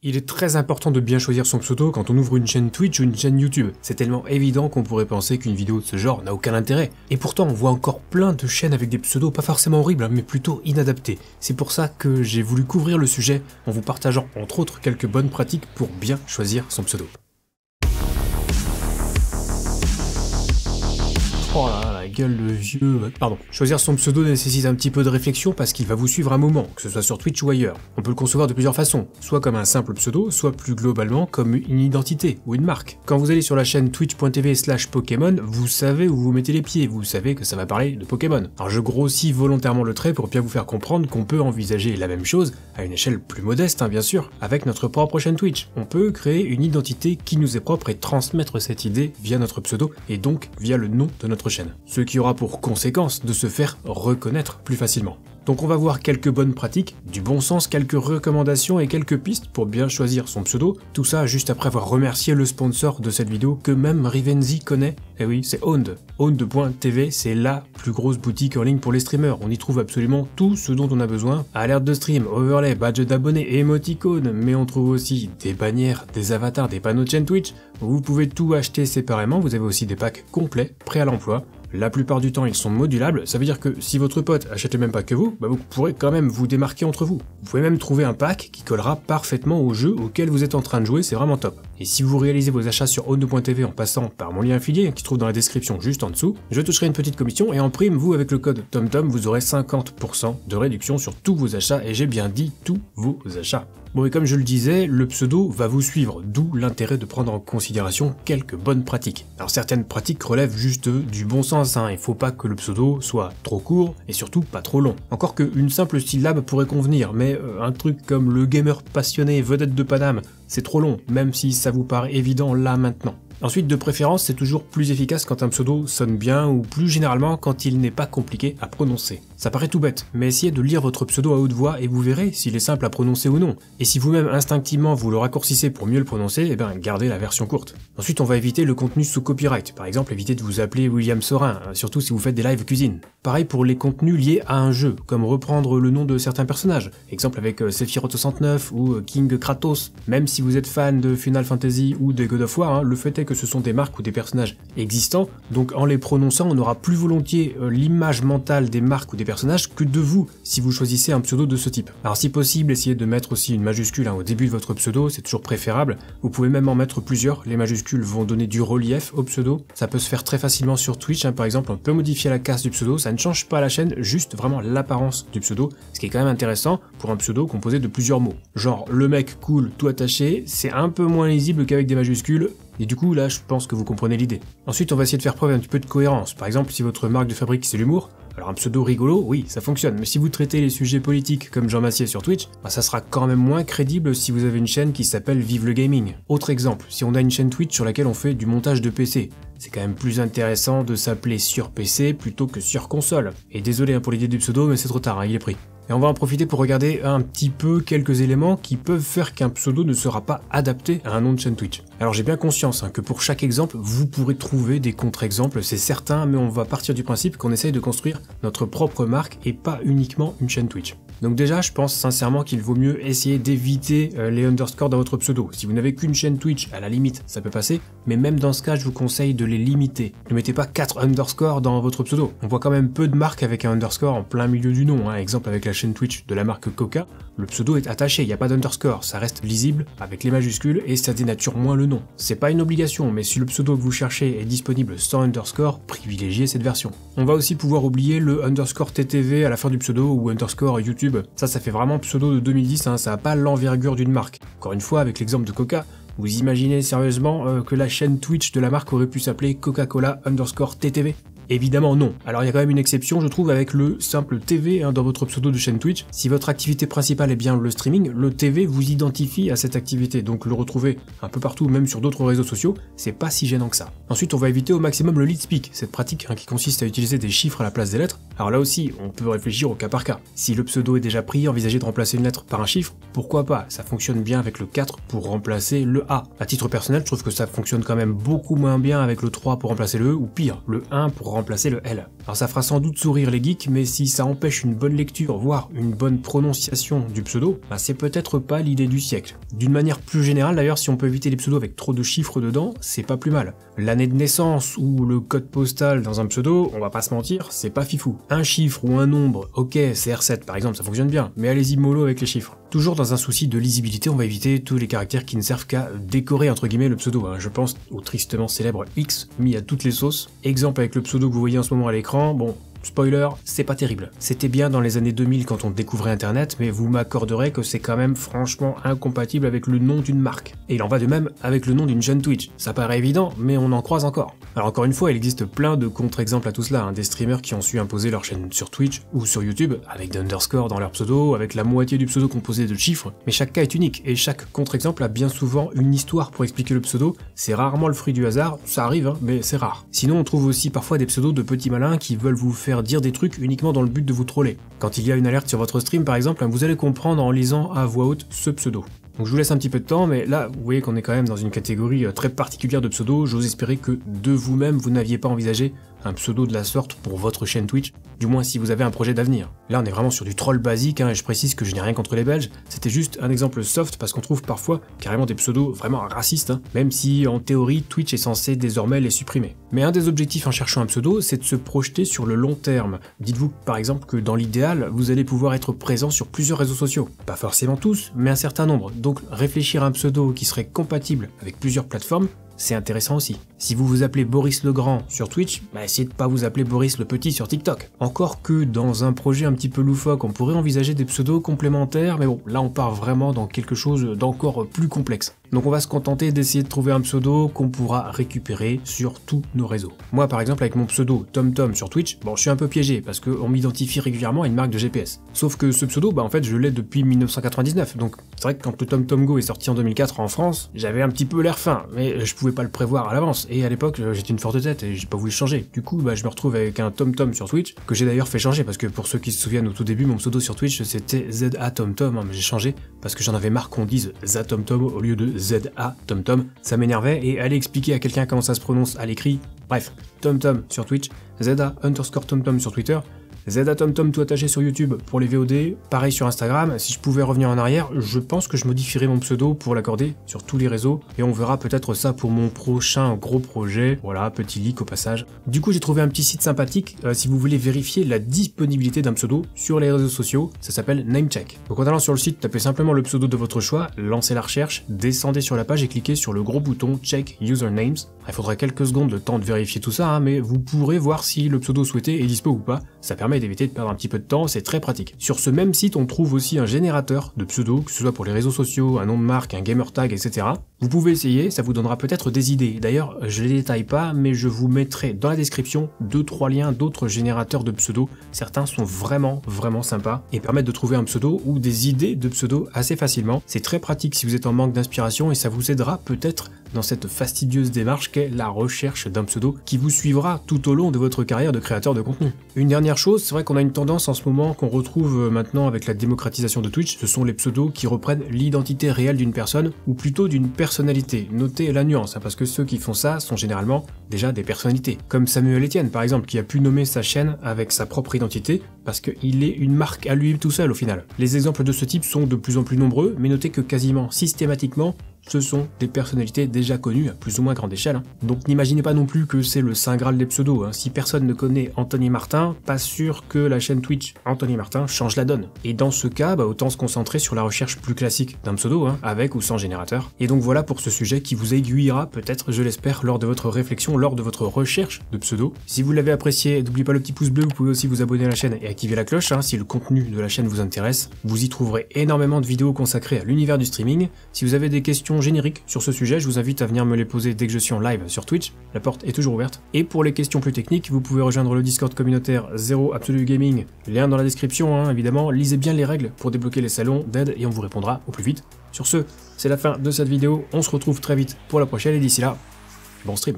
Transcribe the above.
Il est très important de bien choisir son pseudo quand on ouvre une chaîne Twitch ou une chaîne YouTube. C'est tellement évident qu'on pourrait penser qu'une vidéo de ce genre n'a aucun intérêt. Et pourtant, on voit encore plein de chaînes avec des pseudos pas forcément horribles, mais plutôt inadaptés. C'est pour ça que j'ai voulu couvrir le sujet en vous partageant entre autres quelques bonnes pratiques pour bien choisir son pseudo. Oh là là, la gueule de vieux... Pardon. Choisir son pseudo nécessite un petit peu de réflexion parce qu'il va vous suivre un moment, que ce soit sur Twitch ou ailleurs. On peut le concevoir de plusieurs façons, soit comme un simple pseudo, soit plus globalement comme une identité ou une marque. Quand vous allez sur la chaîne twitch.tv/Pokémon, vous savez où vous mettez les pieds, vous savez que ça va parler de Pokémon. Alors je grossis volontairement le trait pour bien vous faire comprendre qu'on peut envisager la même chose, à une échelle plus modeste bien sûr, avec notre propre chaîne Twitch. On peut créer une identité qui nous est propre et transmettre cette idée via notre pseudo, et donc via le nom de notre chaîne. Ce qui aura pour conséquence de se faire reconnaître plus facilement. Donc on va voir quelques bonnes pratiques, du bon sens, quelques recommandations et quelques pistes pour bien choisir son pseudo, tout ça juste après avoir remercié le sponsor de cette vidéo que même Rivenzi connaît. Eh oui, c'est Owned. Owned.tv, c'est la plus grosse boutique en ligne pour les streamers. On y trouve absolument tout ce dont on a besoin. Alerte de stream, overlay, badge d'abonnés, émoticônes, mais on trouve aussi des bannières, des avatars, des panneaux de chaîne Twitch. Vous pouvez tout acheter séparément, vous avez aussi des packs complets, prêts à l'emploi. La plupart du temps, ils sont modulables, ça veut dire que si votre pote achète le même pack que vous pourrez quand même vous démarquer entre vous. Vous pouvez même trouver un pack qui collera parfaitement au jeu auquel vous êtes en train de jouer, c'est vraiment top. Et si vous réalisez vos achats sur owned.tv en passant par mon lien affilié, qui se trouve dans la description juste en dessous, je toucherai une petite commission et en prime, vous avec le code TomTom, vous aurez 50% de réduction sur tous vos achats, et j'ai bien dit tous vos achats. Bon, et comme je le disais, le pseudo va vous suivre, d'où l'intérêt de prendre en considération quelques bonnes pratiques. Alors certaines pratiques relèvent juste du bon sens, il faut pas que le pseudo soit trop court et surtout pas trop long. Encore qu'une simple syllabe pourrait convenir, mais un truc comme le gamer passionné vedette de Paname, c'est trop long, même si ça vous paraît évident là maintenant. Ensuite, de préférence, c'est toujours plus efficace quand un pseudo sonne bien, ou plus généralement quand il n'est pas compliqué à prononcer. Ça paraît tout bête, mais essayez de lire votre pseudo à haute voix et vous verrez s'il est simple à prononcer ou non. Et si vous-même instinctivement vous le raccourcissez pour mieux le prononcer, gardez la version courte. Ensuite, on va éviter le contenu sous copyright, par exemple évitez de vous appeler William Sorin, surtout si vous faites des lives cuisine. Pareil pour les contenus liés à un jeu, comme reprendre le nom de certains personnages, exemple avec Sephiroth 69 ou King Kratos. Même si vous êtes fan de Final Fantasy ou des God of War, le fait est que ce sont des marques ou des personnages existants, donc en les prononçant, on aura plus volontiers l'image mentale des marques ou des personnages que de vous, si vous choisissez un pseudo de ce type. Alors si possible, essayez de mettre aussi une majuscule au début de votre pseudo, c'est toujours préférable. Vous pouvez même en mettre plusieurs, les majuscules vont donner du relief au pseudo. Ça peut se faire très facilement sur Twitch, par exemple, on peut modifier la casse du pseudo, ça ne change pas la chaîne, juste vraiment l'apparence du pseudo, ce qui est quand même intéressant pour un pseudo composé de plusieurs mots. Genre, le mec cool, tout attaché, c'est un peu moins lisible qu'avec des majuscules, et du coup là je pense que vous comprenez l'idée. Ensuite on va essayer de faire preuve un petit peu de cohérence, par exemple si votre marque de fabrique c'est l'humour, alors un pseudo rigolo, oui, ça fonctionne, mais si vous traitez les sujets politiques comme Jean Massier sur Twitch, ça sera quand même moins crédible si vous avez une chaîne qui s'appelle Vive le Gaming. Autre exemple, si on a une chaîne Twitch sur laquelle on fait du montage de PC, c'est quand même plus intéressant de s'appeler sur PC plutôt que sur console. Et désolé pour l'idée du pseudo, mais c'est trop tard, il est pris. Et on va en profiter pour regarder un petit peu quelques éléments qui peuvent faire qu'un pseudo ne sera pas adapté à un nom de chaîne Twitch. Alors j'ai bien conscience que pour chaque exemple, vous pourrez trouver des contre-exemples, c'est certain, mais on va partir du principe qu'on essaye de construire notre propre marque et pas uniquement une chaîne Twitch. Donc déjà, je pense sincèrement qu'il vaut mieux essayer d'éviter les underscores dans votre pseudo. Si vous n'avez qu'une chaîne Twitch, à la limite, ça peut passer, mais même dans ce cas, je vous conseille de les limiter. Ne mettez pas 4 underscores dans votre pseudo. On voit quand même peu de marques avec un underscore en plein milieu du nom. Exemple avec la chaîne Twitch de la marque Coca, le pseudo est attaché, il n'y a pas d'underscore, ça reste lisible avec les majuscules et ça dénature moins le nom. C'est pas une obligation, mais si le pseudo que vous cherchez est disponible sans underscore, privilégiez cette version. On va aussi pouvoir oublier le underscore TTV à la fin du pseudo ou underscore YouTube. Ça fait vraiment pseudo de 2010, ça n'a pas l'envergure d'une marque. Encore une fois, avec l'exemple de Coca, vous imaginez sérieusement que la chaîne Twitch de la marque aurait pu s'appeler Coca-Cola underscore TTV ? Évidemment non. Alors il y a quand même une exception je trouve avec le simple TV dans votre pseudo de chaîne Twitch. Si votre activité principale est bien le streaming, le TV vous identifie à cette activité, donc le retrouver un peu partout, même sur d'autres réseaux sociaux, c'est pas si gênant que ça. Ensuite on va éviter au maximum le lead speak, cette pratique qui consiste à utiliser des chiffres à la place des lettres. Alors là aussi, on peut réfléchir au cas par cas. Si le pseudo est déjà pris, envisagez de remplacer une lettre par un chiffre, pourquoi pas, ça fonctionne bien avec le 4 pour remplacer le A. À titre personnel, je trouve que ça fonctionne quand même beaucoup moins bien avec le 3 pour remplacer le E, ou pire, le 1 pour remplacer le L. Alors ça fera sans doute sourire les geeks, mais si ça empêche une bonne lecture, voire une bonne prononciation du pseudo, bah c'est peut-être pas l'idée du siècle. D'une manière plus générale d'ailleurs, si on peut éviter les pseudos avec trop de chiffres dedans, c'est pas plus mal. L'année de naissance ou le code postal dans un pseudo, on va pas se mentir, c'est pas fifou. Un chiffre ou un nombre, ok, CR7 par exemple, ça fonctionne bien, mais allez-y mollo avec les chiffres. Toujours dans un souci de lisibilité, on va éviter tous les caractères qui ne servent qu'à décorer entre guillemets le pseudo. Je pense au tristement célèbre X mis à toutes les sauces. Exemple avec le pseudo que vous voyez en ce moment à l'écran, bon, spoiler, c'est pas terrible. C'était bien dans les années 2000 quand on découvrait internet, mais vous m'accorderez que c'est quand même franchement incompatible avec le nom d'une marque. Et il en va de même avec le nom d'une chaîne Twitch. Ça paraît évident, mais on en croise encore. Alors encore une fois, il existe plein de contre-exemples à tout cela, des streamers qui ont su imposer leur chaîne sur Twitch ou sur YouTube, avec d'underscore dans leur pseudo, avec la moitié du pseudo composé de chiffres, mais chaque cas est unique, et chaque contre-exemple a bien souvent une histoire pour expliquer le pseudo. C'est rarement le fruit du hasard, ça arrive, mais c'est rare. Sinon on trouve aussi parfois des pseudos de petits malins qui veulent vous faire dire des trucs uniquement dans le but de vous troller. Quand il y a une alerte sur votre stream par exemple, vous allez comprendre en lisant à voix haute ce pseudo. Donc je vous laisse un petit peu de temps, mais là vous voyez qu'on est quand même dans une catégorie très particulière de pseudo. J'ose espérer que de vous-même vous n'aviez pas envisagé un pseudo de la sorte pour votre chaîne Twitch, du moins si vous avez un projet d'avenir. Là on est vraiment sur du troll basique, et je précise que je n'ai rien contre les Belges, c'était juste un exemple soft parce qu'on trouve parfois carrément des pseudos vraiment racistes, même si en théorie Twitch est censé désormais les supprimer. Mais un des objectifs en cherchant un pseudo, c'est de se projeter sur le long terme. Dites-vous par exemple que dans l'idéal, vous allez pouvoir être présent sur plusieurs réseaux sociaux. Pas forcément tous, mais un certain nombre. Donc réfléchir à un pseudo qui serait compatible avec plusieurs plateformes, c'est intéressant aussi. Si vous vous appelez Boris le Grand sur Twitch, essayez de pas vous appeler Boris le Petit sur TikTok. Encore que dans un projet un petit peu loufoque, on pourrait envisager des pseudos complémentaires, mais bon, là on part vraiment dans quelque chose d'encore plus complexe. Donc on va se contenter d'essayer de trouver un pseudo qu'on pourra récupérer sur tous nos réseaux. Moi par exemple avec mon pseudo TomTom sur Twitch, bon je suis un peu piégé parce qu'on m'identifie régulièrement à une marque de GPS. Sauf que ce pseudo, en fait je l'ai depuis 1999, donc c'est vrai que quand le TomTom Go est sorti en 2004 en France, j'avais un petit peu l'air fin, mais je pouvais pas le prévoir à l'avance, et à l'époque j'étais une forte tête et j'ai pas voulu changer. Du coup je me retrouve avec un TomTom sur Twitch, que j'ai d'ailleurs fait changer, parce que pour ceux qui se souviennent au tout début, mon pseudo sur Twitch c'était ZA-TomTom, mais j'ai changé parce que j'en avais marre qu'on dise ZA-TomTom au lieu de ZA-TomTom, ça m'énervait, et aller expliquer à quelqu'un comment ça se prononce à l'écrit, bref, TomTom sur Twitch, ZA_TomTom sur Twitter, ZA_TomTom tout attaché sur YouTube pour les VOD, pareil sur Instagram. Si je pouvais revenir en arrière, je pense que je modifierais mon pseudo pour l'accorder sur tous les réseaux, et on verra peut-être ça pour mon prochain gros projet. Voilà, petit leak au passage. Du coup j'ai trouvé un petit site sympathique si vous voulez vérifier la disponibilité d'un pseudo sur les réseaux sociaux, ça s'appelle Namecheck. Donc en allant sur le site, tapez simplement le pseudo de votre choix, lancez la recherche, descendez sur la page et cliquez sur le gros bouton Check Usernames. Il faudra quelques secondes de temps de vérifier tout ça, mais vous pourrez voir si le pseudo souhaité est dispo ou pas. Ça permet d'éviter de perdre un petit peu de temps, c'est très pratique. Sur ce même site, on trouve aussi un générateur de pseudo, que ce soit pour les réseaux sociaux, un nom de marque, un gamer tag, etc. Vous pouvez essayer, ça vous donnera peut-être des idées. D'ailleurs, je les détaille pas, mais je vous mettrai dans la description 2-3 liens d'autres générateurs de pseudo. Certains sont vraiment sympas et permettent de trouver un pseudo ou des idées de pseudo assez facilement. C'est très pratique si vous êtes en manque d'inspiration, et ça vous aidera peut-être dans cette fastidieuse démarche qu'est la recherche d'un pseudo qui vous suivra tout au long de votre carrière de créateur de contenu. Une dernière chose, c'est vrai qu'on a une tendance en ce moment qu'on retrouve maintenant avec la démocratisation de Twitch, ce sont les pseudos qui reprennent l'identité réelle d'une personne, ou plutôt d'une personnalité. Notez la nuance, parce que ceux qui font ça sont généralement déjà des personnalités. Comme Samuel Etienne par exemple, qui a pu nommer sa chaîne avec sa propre identité, parce qu'il est une marque à lui tout seul au final. Les exemples de ce type sont de plus en plus nombreux, mais notez que quasiment systématiquement, ce sont des personnalités déjà connues à plus ou moins grande échelle. Donc n'imaginez pas non plus que c'est le saint graal des pseudos. Si personne ne connaît Anthony Martin, pas sûr que la chaîne Twitch Anthony Martin change la donne. Et dans ce cas, autant se concentrer sur la recherche plus classique d'un pseudo, avec ou sans générateur. Et donc voilà pour ce sujet qui vous aiguillera peut-être, je l'espère, lors de votre réflexion, lors de votre recherche de pseudo. Si vous l'avez apprécié, n'oubliez pas le petit pouce bleu, vous pouvez aussi vous abonner à la chaîne et activer la cloche si le contenu de la chaîne vous intéresse. Vous y trouverez énormément de vidéos consacrées à l'univers du streaming. Si vous avez des questions génériques sur ce sujet, je vous invite à venir me les poser dès que je suis en live sur Twitch, la porte est toujours ouverte. Et pour les questions plus techniques, vous pouvez rejoindre le Discord communautaire Zero Absolute Gaming, lien dans la description évidemment, lisez bien les règles pour débloquer les salons d'aide et on vous répondra au plus vite. Sur ce, c'est la fin de cette vidéo, on se retrouve très vite pour la prochaine et d'ici là, bon stream.